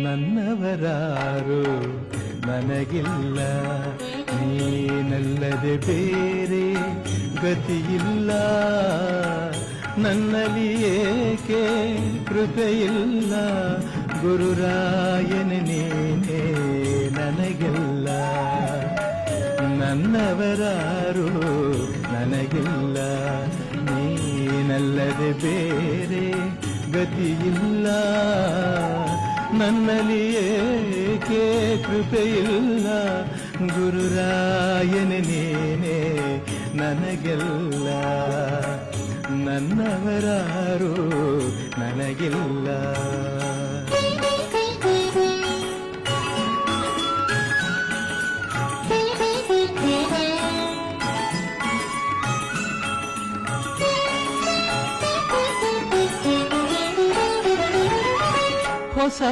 ನನ್ನವರಾರು ನನಗಿಲ್ಲ, ನೀನಲ್ಲದೆ ಬೇರೆ ಗತಿಯಿಲ್ಲ. ನನ್ನಲ್ಲಿ ಏಕೆ ಕೃಪೆಯಿಲ್ಲ, ಗುರುರಾಯನ ನೀನೇ ನನಗೆಲ್ಲ. ನನ್ನವರಾರು ನನಗಿಲ್ಲ, ನೀನಲ್ಲದೆ ಬೇರೆ ಗತಿಯಿಲ್ಲ. ನನ್ನಲ್ಲಿ ಏಕೆ ಕೃಪೆಯಿಲ್ಲ, ಗುರುರಾಯನ ನೀನೇ ನನಗೆಲ್ಲ. ನನ್ನವರಾರು ನನಗಿಲ್ಲ. ಹೊಸ